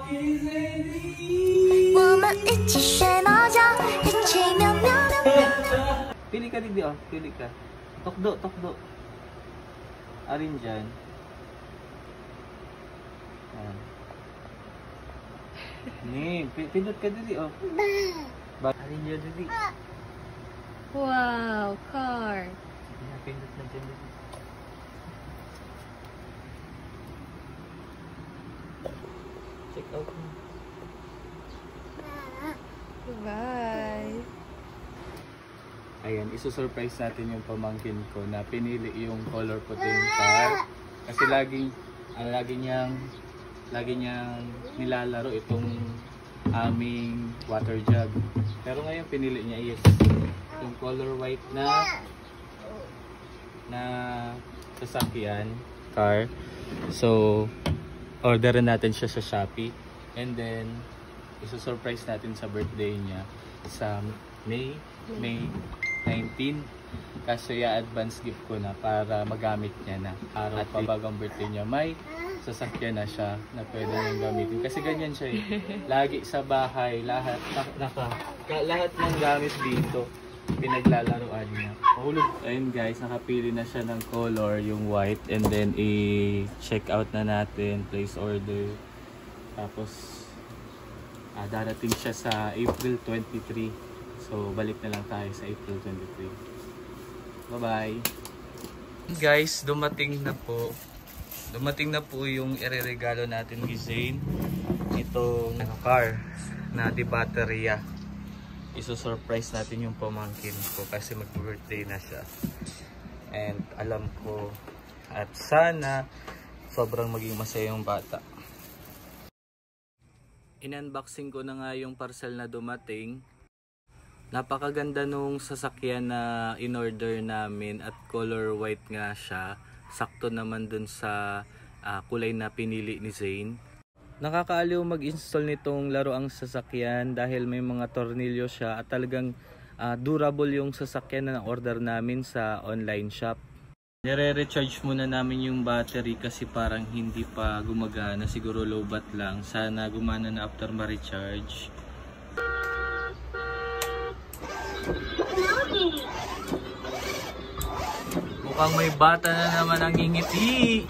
Pili ka dito, pili ka. Tokdo, tokdo. Alin dyan? Pindot ka dito, Alin dyan dito? Wow, car. Pindot na dyan dito. Check out mo. Bye. Ayan, isusurprise natin yung pamangkin ko na pinili yung color puting car. Kasi lagi niyang nilalaro itong aming water jug. Pero ngayon pinili niya is yung color white na sasakyan, car. So, orderin natin siya sa Shopee. And then, isusurprise natin sa birthday niya sa May 19. Kaso i-advance gift ko na para magamit niya na. Araw pa bagang birthday niya, may sasakyan na siya na pwede niyang gamitin. Kasi ganyan siya eh. Lagi sa bahay, lahat ng gamit dito, pinaglalaroan niya. Mahulog. Ayun guys, nakapili na siya ng color, yung white. And then i-check out na natin, place order. Tapos, darating siya sa April 23. So, balik na lang tayo sa April 23. Bye-bye! Guys, dumating na po. Dumating na po yung ireregalo natin kay Zane. Itong car na di baterya. Iso-surprise natin yung pamangkin ko kasi mag-birthday na siya. And alam ko at sana sobrang maging masaya yung bata. In-unboxing ko na nga yung parcel na dumating. Napakaganda nung sasakyan na in-order namin at color white nga siya. Sakto naman dun sa kulay na pinili ni Zane. Nakakaaliw mag-install nitong laruang sasakyan dahil may mga tornilyo siya at talagang durable yung sasakyan na order namin sa online shop. Nire-recharge muna namin yung battery kasi parang hindi pa gumagana, siguro low bat lang. Sana gumana na after ma-recharge. Mukhang may bata na naman ang ngingiti.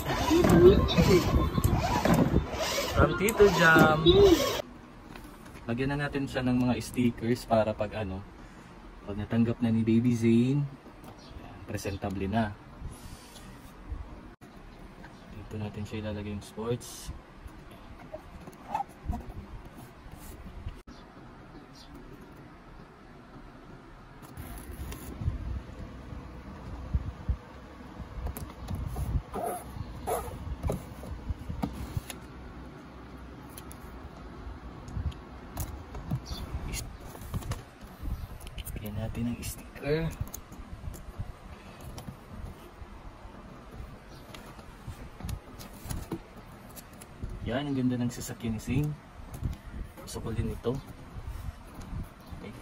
From Tito Jam. Lagyan na natin siya ng mga stickers para pag natanggap na ni Baby Zane, presentable na. Dito natin siya ilalagay yung sports. Lagyan natin ang sticker. Yan, ang ganda ng sasakyan ni Zane. Gusto ko din ito. Okay.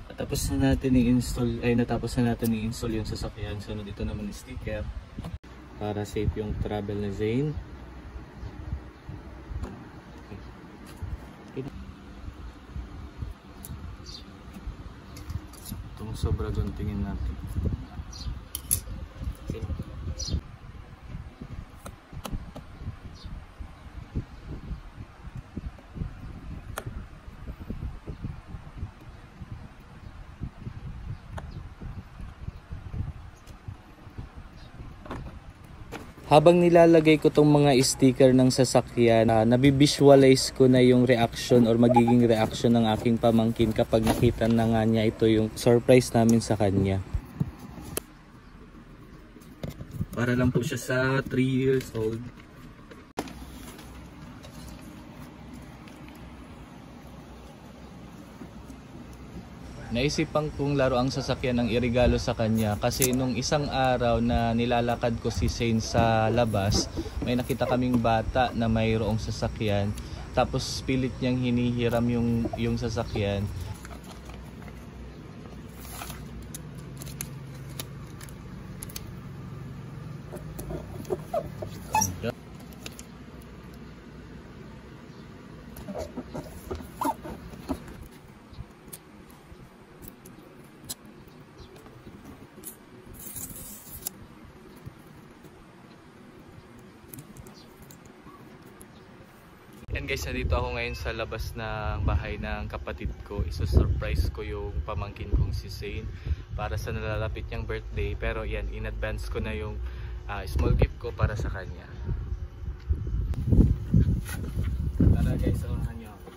At tapos na natin i-install, natapos na natin i-install yung sasakyan. So, dito naman yung sticker para safe yung travel ni Zane. Itong sobra doon, tingin natin. Habang nilalagay ko tong mga sticker ng sasakyan, nabivisualize ko na yung reaction or magiging reaction ng aking pamangkin kapag nakita na nga niya ito yung surprise namin sa kanya. Para lang po siya sa 3 years old. Naisipan kong laro ang sasakyan ng iregalo sa kanya kasi nung isang araw na nilalakad ko si Zane sa labas, may nakita kaming bata na mayroong sasakyan. Tapos pilit niyang hinihiram yung sasakyan. guys, nandito ako ngayon sa labas ng bahay ng kapatid ko. Iso-surprise ko yung pamangkin kong si Zane para sa nalalapit niyang birthday. Pero yan, in advance ko na yung small gift ko para sa kanya. Tara guys, samahan niyo ako.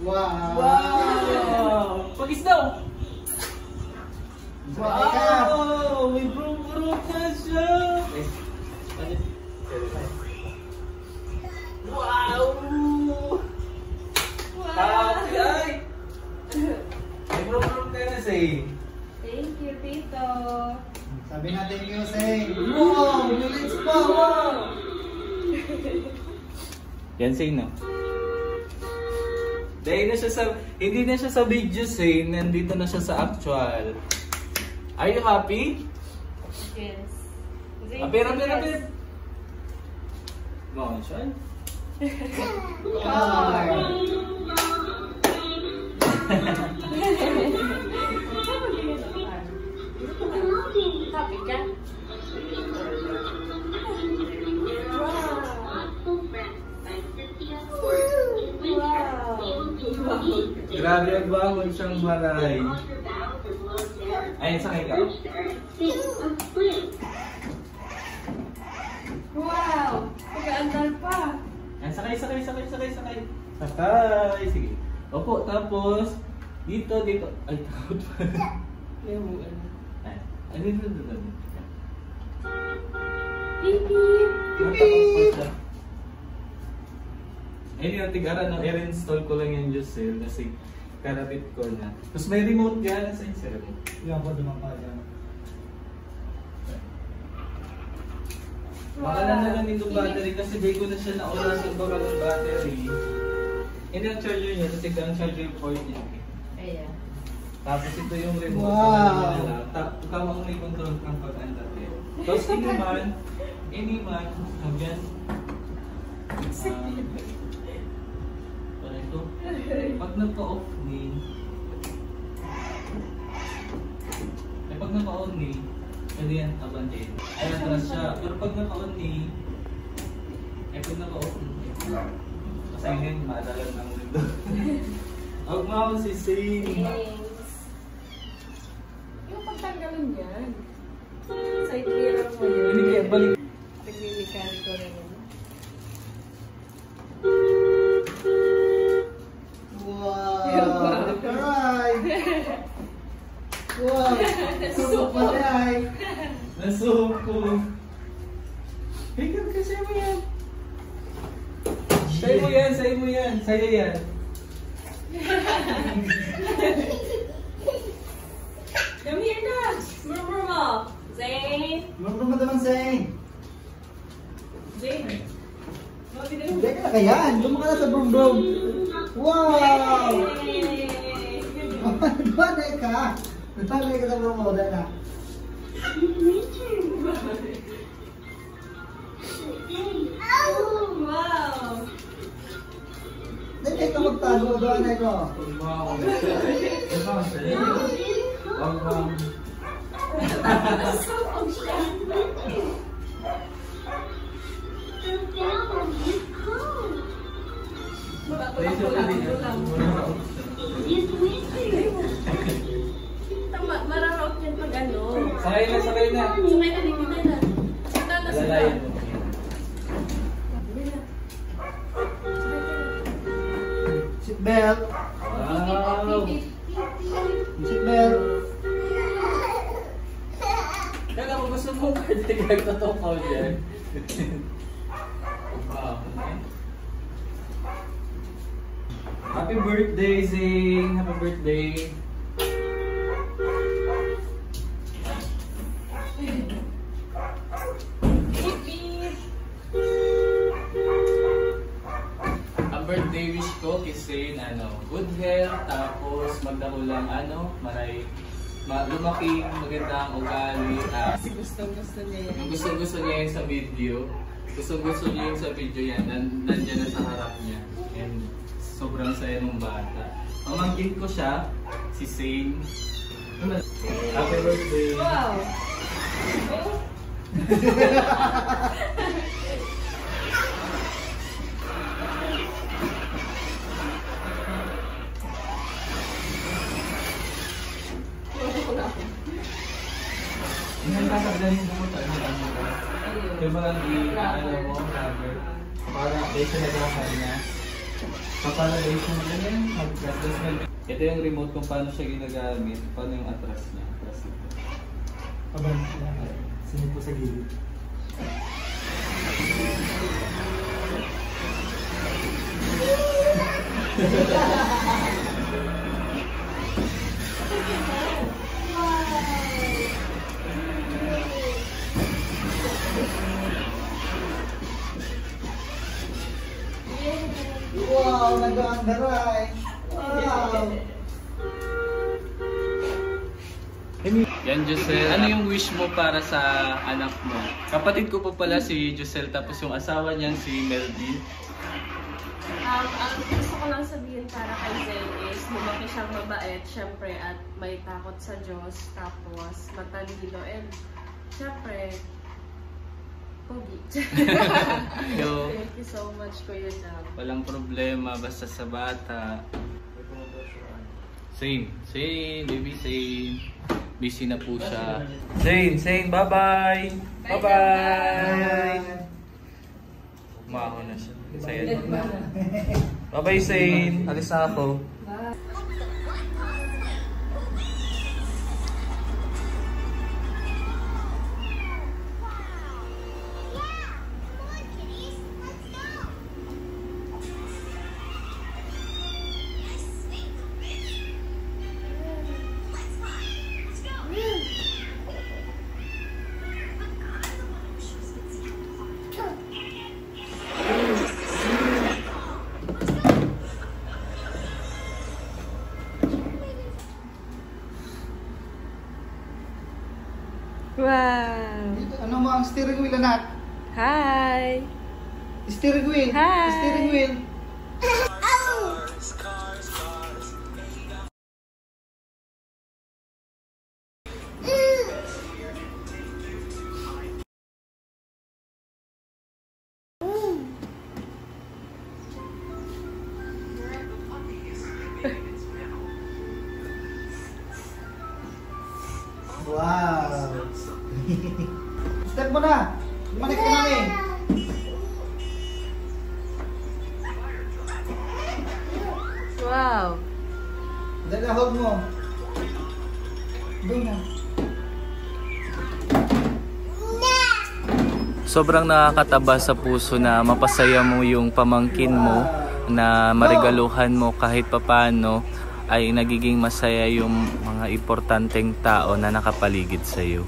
Wow! Pagis daw! Wow! May brum-brum na siya! Wow! Happy ay! May brum-brum ka na, Say. Thank you, Tito. Sabi natin yung say, wow! Minutes pa! Wow! Yan, Zane, no? Dahil na siya sa, hindi na siya sa video, Zane. Nandito na siya sa actual. Are you happy? Yes. Apir. Go on, Sean. Happy ka? Grabe ang bangon siyang maray. Ayun, sakay ka. Wow! Pag-aandar pa. Ayun, sakay. Sakay. Sige. Opo, tapos, dito. Ay, takot pa. Ayun, dito. Natakot pa siya. Ayun yung tigara, no? I-install ko lang yung Jusel kasi karabit ko na. Tapos may remote yan sa yung remote. Yan po dumang pa dyan. Baka na naman yung battery kasi di ko na siya naulas yung baka ng battery. Hindi ang charger niya, kasi ang charger port niya. Ayan. Tapos ito yung remote. Wow! Tama ko may control kang pag-andate. Tapos anyman, hanggang ito, pag nagpa-off ni pag naka-on ni pwede yan abandon. Ay atras siya. Pero pag naka-on ni pag naka-off ni kasi yun, maadalan ng window. Huwag mo ako si Zane. Thanks. Yung pagtanggalin yan. Side mirror mo yun. Hindi kaya balik. Naglilikari ko rin yun. Wow! Alright! Wow! Super right! Nasuko. Ikaw kasi mo yan. Sa'yo mo yan. Sa'yo yan. Come here na! Murmur mo! Zane! Murmur mo naman say! Zane! Hindi ka na kayan! Lumaka na sa brum-brum! Wow! Yay! Banay ka! Banay ka sa brum-brum na. Wow! Hindi ka magtago doon ay ko. Tama, mararaot yan pag ano. Sakay na. Sakay na, dito na. Kita na sila. Alalayan mo. Seatbelt! Wow! Seatbelt! Kaya mo gusto mo birthday kag totoo ko dyan. Wow. Happy birthday, Zane! Happy birthday! Ang birthday wish ko kay Zane good health, tapos magdakulang lumaki, magandang ugali. Kasi gustong-gusto niya yan. Yung gusto niya yan sa video. Gusto niya yun sa video yan. Nandiyan na sa harap niya. And sobrang saya ng bata. Pamangkin ko siya, si Zane. Happy birthday! Wow! Hindi ka sagdan yung pumunta. Yung mga mo, cover. Para update na lang kanya. Papalagation na yan. Ito yung remote kung paano siya ginagamit. Paano yung atras niya. Atras ito. Abang, sinip po sa gilid. Wow, nag-aandaray. Wow. Yan, Josel. Ano yung wish mo para sa anak mo? Kapatid ko po pala si Josel, tapos yung asawa niyan si Melvin. Ang gusto ko lang sabihin para kay Zel is lumaki siyang mabait, syempre, at may takot sa Diyos, tapos matalino, and syempre, pogi. Yo, Thank you so much, Kuya Jam. walang problema, basta sa bata. Zane, baby Zane. Busy na po siya. Zane, bye-bye! Bye-bye! Umaho na siya. Saya na. Bye-bye, Zane! Alis na ako. Wow! Ano mo ang steering wheel, anak? Hi! Steering wheel. Hi. Steering wheel. Wow. Step mo na. Lumanik ka namin. Wow! Dali, hold mo. Doon na. Sobrang nakakataba sa puso na mapasaya mo yung pamangkin mo, na marigaluhan mo kahit papano ay nagiging masaya yung mga importanteng tao na nakapaligid sa iyo.